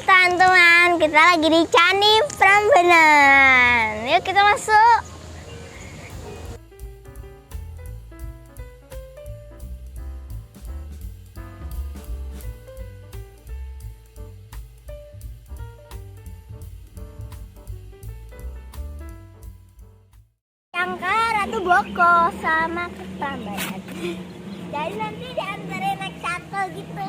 teman-teman, kita lagi di Candi Prambanan. Yuk kita masuk. Cangka Ratu Boko sama ke Prambanan. Jadi nanti diantarin naik shuttle gitu.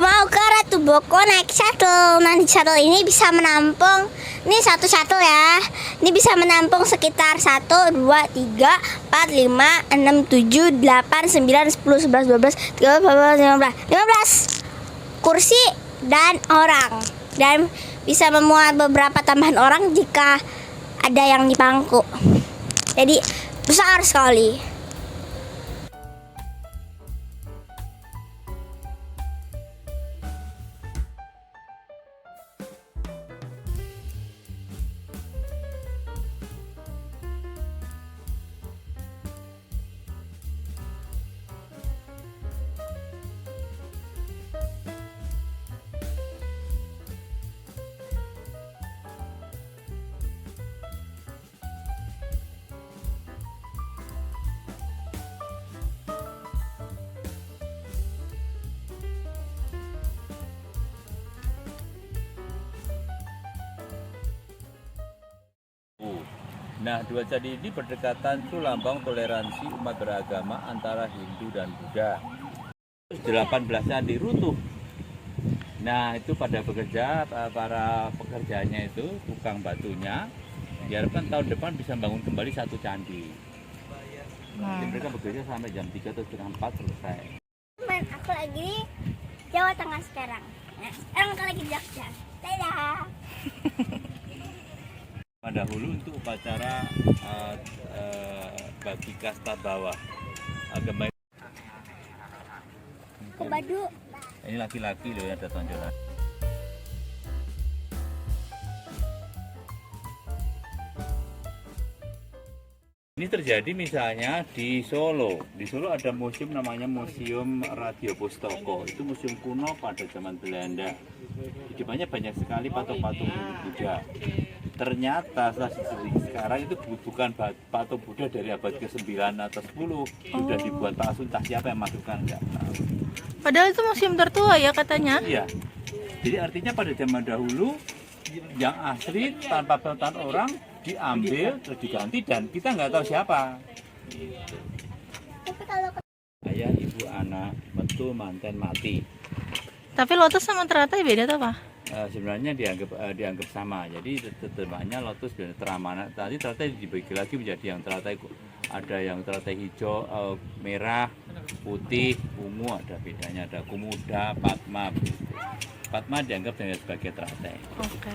Mau ke Ratu Boko naik shuttle. Nah di shuttle ini bisa menampung, ini satu shuttle ya. Ini bisa menampung sekitar 1, 2, 3, 4, 5, 6, 7, 8, 9, 10, 11, 12, 13, 14, 15 kursi dan orang. Dan bisa memuat beberapa tambahan orang jika ada yang di pangku. Jadi besar sekali. Nah, dua candi ini berdekatan itu lambang toleransi umat beragama antara Hindu dan Buddha. 18 candi runtuh. Nah, itu pada bekerja, para pekerjanya itu, tukang batunya, diharapkan tahun depan bisa bangun kembali satu candi. Jadi mereka bekerja sampai jam 3 atau setengah 4 selesai. Teman, aku lagi di Jawa Tengah sekarang. Sekarang aku lagi di Jogja. Dadah. Dahulu untuk upacara bagi kasta bawah agama Kebadu. ini laki-laki loh ya, ada tonjolan. Ini terjadi misalnya di Solo. Di Solo ada museum namanya Museum Radio Pustoko. Itu museum kuno pada zaman Belanda. Di depannya banyak sekali patung-patung Buddha. Ternyata sekarang itu bukan patung Buddha dari abad ke-9 atau 10. Sudah dibuat palsu, entah siapa yang masukkan, enggak tahu. Padahal itu museum tertua ya katanya. Iya. Jadi artinya pada zaman dahulu yang asli tanpa pengetahuan orang diambil terus diganti dan kita nggak tahu siapa. Ayah, ibu, anak, metu, manten, mati. Tapi lotus sama teratai beda tuh apa? Sebenarnya dianggap sama. Jadi tetapnya lotus dan teramana. Tadi teratai dibagi lagi menjadi yang teratai, ada yang teratai hijau, merah, putih, ungu, ada bedanya. Ada kumuda, padma. Padma dianggap sebagai teratai. Oke.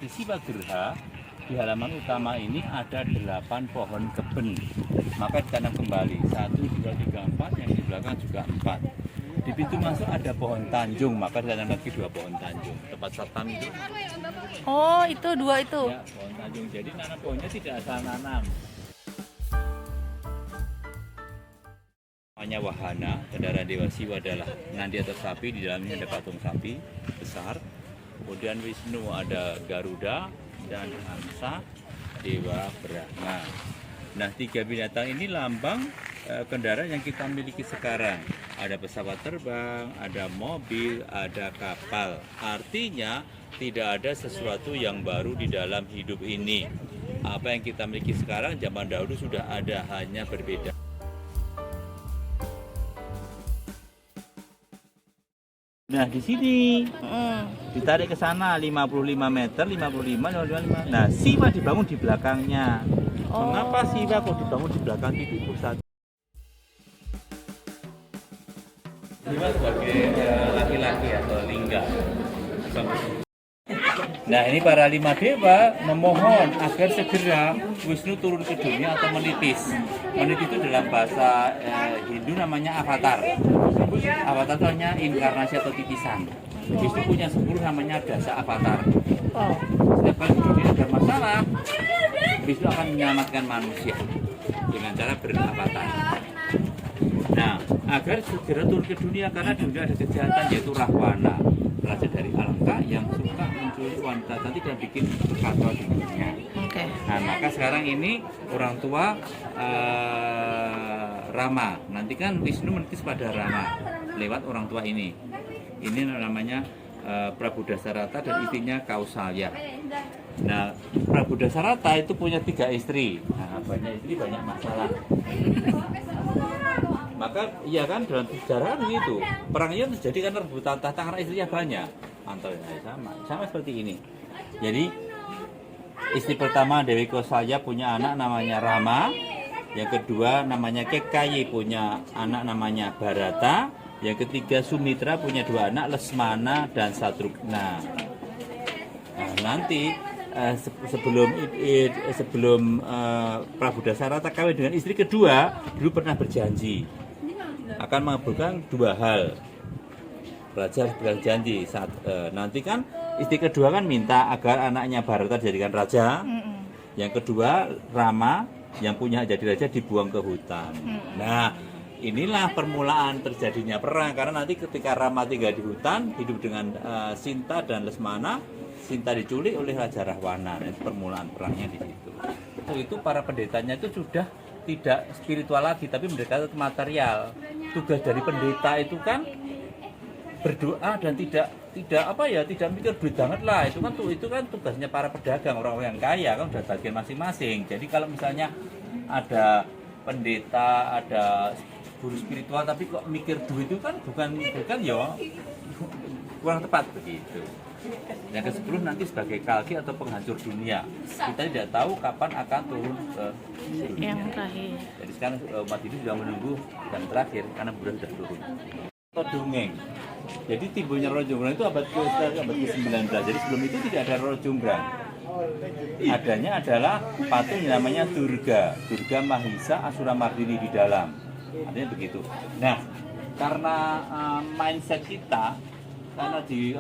Di Sipagerha, di halaman utama ini ada 8 pohon keben, maka ditanam kembali 1, 2, 3, 4, yang di belakang juga 4. Di pintu masuk ada pohon tanjung, maka ditanam lagi 2 pohon tanjung, tempat satpam itu. Oh, itu 2 itu. Ya, pohon tanjung. Jadi nanam pohonnya tidak asal nanam. Namanya wahana, kendaraan Dewa Siwa adalah nandi atau sapi, di dalamnya ada patung sapi besar. Kemudian Wisnu ada Garuda dan Hamsa, Dewa Brahma. Nah, 3 binatang ini lambang kendaraan yang kita miliki sekarang. Ada pesawat terbang, ada mobil, ada kapal. Artinya tidak ada sesuatu yang baru di dalam hidup ini. Apa yang kita miliki sekarang zaman dahulu sudah ada, hanya berbeda. Nah, di sini ditarik ke sana 55 meter, 55. Nah, Siwa dibangun di belakangnya. Mengapa Siwa kok dibangun di belakang titik pusat? Siwa sebagai laki-laki atau lingga. Nah, ini para 5 dewa memohon agar segera Wisnu turun ke dunia atau menitis. Menitis itu dalam bahasa Hindu namanya avatar. Avatar itu hanya inkarnasi atau titisan. Wisnu punya 10 namanya dasa avatar. Oh. Setiap kali dunia ada masalah, Wisnu akan menyelamatkan manusia dengan cara beravatar. Nah, agar segera turun ke dunia karena di dunia ada kejahatan yaitu Rahwana, raja dari Alka yang suka menculik wanita cantik dan bikin kacau di dunia. Oke. Nah, maka sekarang ini orang tua Rama, nanti kan Wisnu menitis pada Rama lewat orang tua ini. Ini namanya Prabu Dasarata dan istrinya Kausalya. Nah, Prabu Dasarata itu punya 3 istri. Nah, banyak istri banyak masalah. Maka iya kan dalam sejarah kan begitu. Perangnya terjadi karena rebutan tahta karena istrinya banyak. Antara sama seperti ini. Jadi istri pertama Dewi Kausalya punya anak namanya Rama. Yang kedua namanya Kekayi punya anak namanya Bharata. Yang ketiga Sumitra punya 2 anak Lesmana dan Satrugna. Nah, nanti sebelum Prabu Dasarata kawin dengan istri kedua dulu pernah berjanji akan mengabulkan 2 hal. Raja harus berjanji saat nanti kan istri kedua kan minta agar anaknya Bharata dijadikan raja. Yang kedua Rama yang punya hak jadi raja dibuang ke hutan. Nah, inilah permulaan terjadinya perang karena nanti ketika Rama tinggal di hutan hidup dengan Sinta dan Lesmana, Sinta diculik oleh Raja Rahwana. Dan permulaan perangnya di situ. Itu para pendetanya itu sudah tidak spiritual lagi tapi mendekati material. Tugas dari pendeta itu kan berdoa dan tidak mikir duit banget lah. Itu kan tugasnya para pedagang, orang-orang yang kaya kan udah bagian masing-masing. Jadi kalau misalnya ada pendeta, ada guru spiritual tapi kok mikir duit itu kan bukan ya kurang tepat begitu. Yang ke-10 nanti sebagai kalki atau penghancur dunia. Kita tidak tahu kapan akan turun ke dunia. Yang terakhir. Jadi sekarang umat ini sudah menunggu yang terakhir karena Buddha sudah turun. Atau dongeng. Jadi timbulnya Roro Jonggrang itu abad ke-19. Jadi sebelum itu tidak ada Roro Jonggrang. Adanya adalah patung yang namanya Durga Mahisa Asura Mardini di dalam. Artinya begitu. Nah, karena mindset kita karena di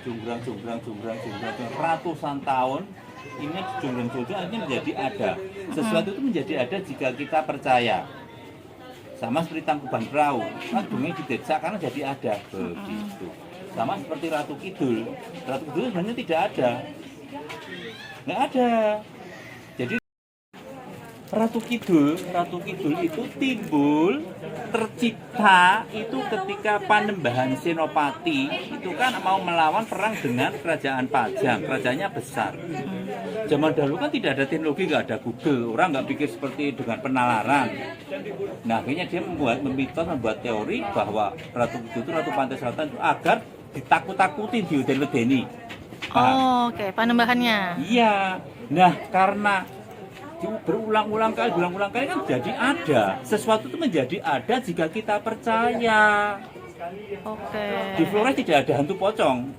jonggrang ratusan tahun ini jonggrang artinya menjadi ada. Sesuatu itu menjadi ada jika kita percaya. Sama seperti Tangkuban Perahu, kan dongeng dideksa karena jadi ada begitu. Sama seperti Ratu Kidul sebenarnya tidak ada, nggak ada. Jadi Ratu Kidul itu timbul, tercipta itu ketika Panembahan Senopati itu kan mau melawan perang dengan kerajaan Pajang, kerajaannya besar. Zaman dahulu kan tidak ada teknologi, nggak ada Google, orang nggak pikir seperti dengan penalaran. Nah akhirnya dia membuat teori bahwa Ratu Kidul itu Ratu Pantai Selatan itu agar ditakut-takutin, diuden-ledeni. Oh, oke, Panembahannya. Iya. Nah karena berulang-ulang kali kan jadi ada. Sesuatu itu menjadi ada jika kita percaya. Oke. Di Flores tidak ada hantu pocong.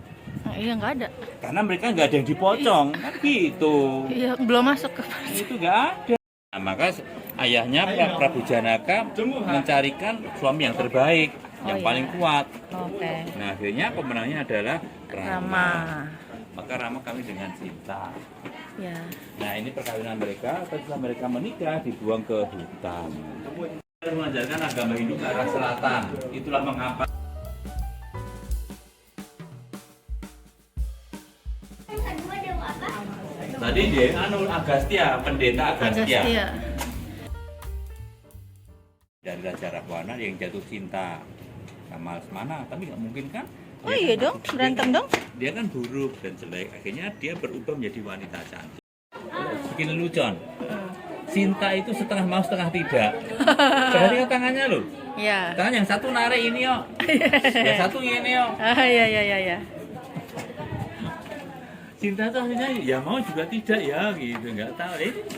Nah, iya nggak ada. Karena mereka nggak ada yang dipocong, kan gitu. Iya, belum masuk ke Itu nggak ada. Nah, maka ayahnya Prabu Janaka mencarikan suami yang terbaik, yang paling kuat. Oke. Nah akhirnya pemenangnya adalah Rama. Maka Rama kawin dengan Sinta. Ya. Nah ini perkawinan mereka, setelah mereka menikah dibuang ke hutan. Mengajarkan agama Hindu ke arah selatan. Itulah mengapa tadi dia Agastya, pendeta Agastya. Dari Raja Rahwana yang jatuh cinta sama Lesmana, tapi nggak mungkin kan? Oh iya dong, berantem dong. Dia kan buruk dan jelek, akhirnya dia berubah menjadi wanita cantik. Bikin lelucon. Sinta itu setengah mau setengah tidak. Perhatikan tangannya loh. Iya. Tangan yang satu narik ini yo, yang satu ini yo. Iya. Sinta tuh akhirnya ya mau juga tidak ya gitu, nggak tahu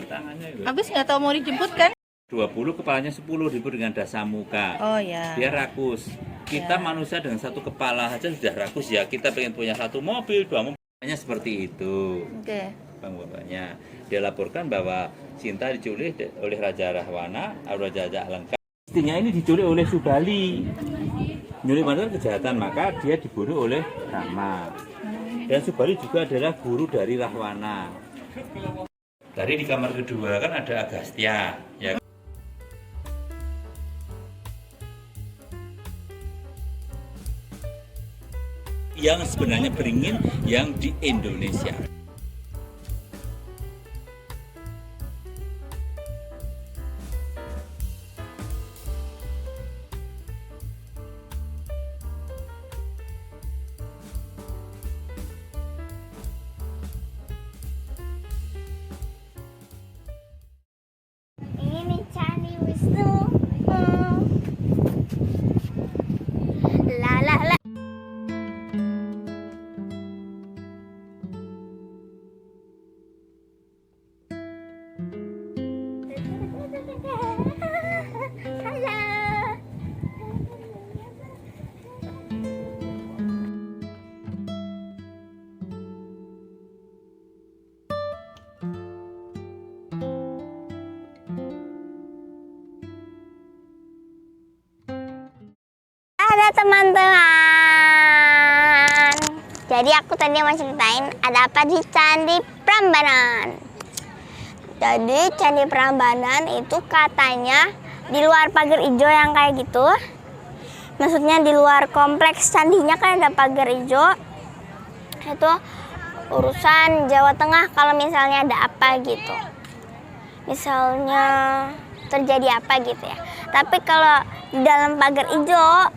tangannya. Gitu. Habis nggak tahu mau dijemput kan? 20 kepalanya 10 disebut dengan dasamuka. Oh ya. Dia rakus. Kita manusia dengan satu kepala saja sudah rakus ya. Kita pengen punya satu mobil, 2 mobil. Hanya seperti itu. Oke. Bapaknya dia laporkan bahwa Sinta diculik oleh Raja Rahwana, Raja Alengka. Istrinya ini diculik oleh Subali. Nyulik mantan kejahatan, maka dia dibunuh oleh Rama. Dan Subali juga adalah guru dari Rahwana. Tadi di kamar kedua kan ada Agastya, ya. Yang sebenarnya beringin yang di Indonesia. Ini Candi Wisnu. La la la. Halo. Ada teman-teman. Jadi aku tadi mau ceritain ada apa di Candi Prambanan. Jadi Candi Prambanan itu katanya di luar pagar hijau yang kayak gitu. Maksudnya di luar kompleks candinya kan ada pagar hijau. Itu urusan Jawa Tengah kalau misalnya ada apa gitu. Misalnya terjadi apa gitu ya. Tapi kalau di dalam pagar hijau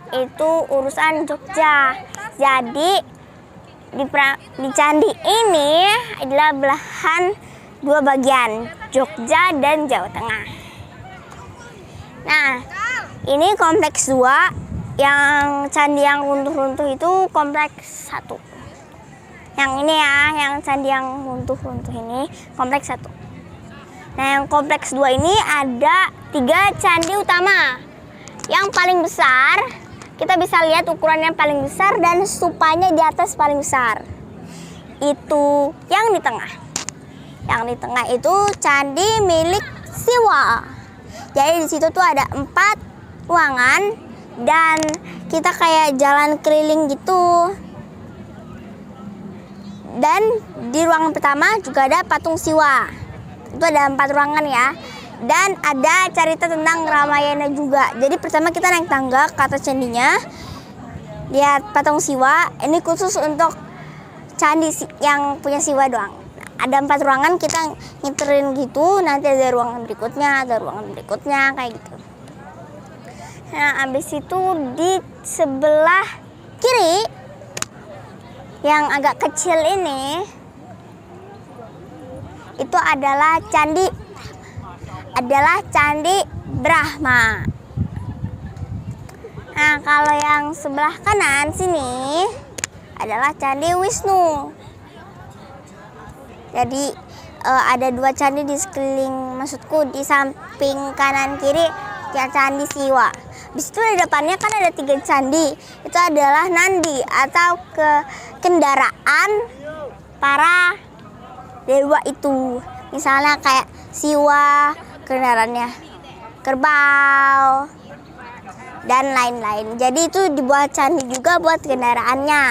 itu urusan Jogja. Jadi di candi ini adalah belahan dua bagian, Jogja dan Jawa Tengah. Nah, ini kompleks 2, yang candi yang runtuh-runtuh itu kompleks 1. Yang ini ya, yang candi yang runtuh-runtuh ini kompleks 1. Nah, yang kompleks 2 ini ada 3 candi utama. Yang paling besar, kita bisa lihat ukurannya paling besar dan stupanya di atas paling besar. Itu yang di tengah. Yang di tengah itu candi milik Siwa. Jadi di situ tuh ada 4 ruangan dan kita kayak jalan keliling gitu. Dan di ruangan pertama juga ada patung Siwa. Itu ada 4 ruangan ya. Dan ada cerita tentang Ramayana juga. Jadi pertama kita naik tangga ke atas candinya, lihat patung Siwa. Ini khusus untuk candi yang punya Siwa doang. Ada 4 ruangan, kita ngiterin gitu. Nanti ada ruangan berikutnya, ada ruangan berikutnya kayak gitu. Nah, abis itu di sebelah kiri yang agak kecil ini itu adalah Candi Brahma. Nah, kalau yang sebelah kanan sini adalah Candi Wisnu. Jadi ada 2 candi di sekeliling, maksudku di samping kanan kiri ya Candi Siwa. Di situ di depannya kan ada 3 candi. Itu adalah nandi atau kendaraan para dewa itu. Misalnya kayak Siwa, kendaraannya kerbau dan lain-lain. Jadi itu dibuat candi juga buat kendaraannya.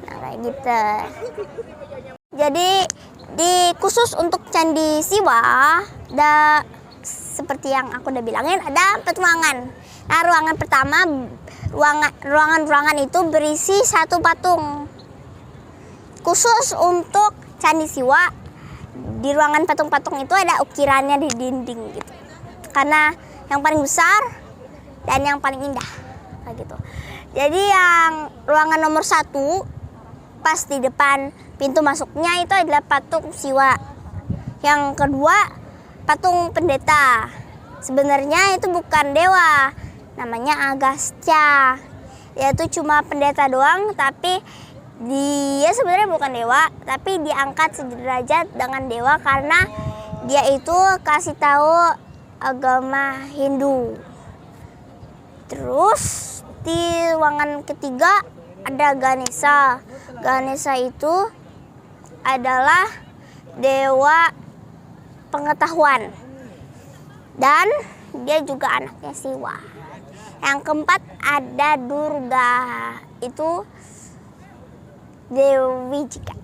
Nah, kayak gitu. Jadi khusus untuk Candi Siwa seperti yang aku udah bilangin ada 4 ruangan. Nah, ruangan pertama ruangan itu berisi 1 patung. Khusus untuk Candi Siwa, di ruangan patung-patung itu ada ukirannya di dinding gitu. Karena yang paling besar dan yang paling indah kayak gitu. Jadi yang ruangan nomor 1 pas di depan pintu masuknya itu adalah patung Siwa. Yang kedua patung pendeta. Sebenarnya itu bukan dewa, namanya Agastya. Dia itu cuma pendeta doang, tapi dia sebenarnya bukan dewa, tapi diangkat sederajat dengan dewa karena dia itu kasih tahu agama Hindu. Terus di ruangan ketiga ada Ganesha. Ganesha itu adalah dewa pengetahuan. Dan dia juga anaknya Siwa. Yang keempat ada Durga. Itu Dewi Jika.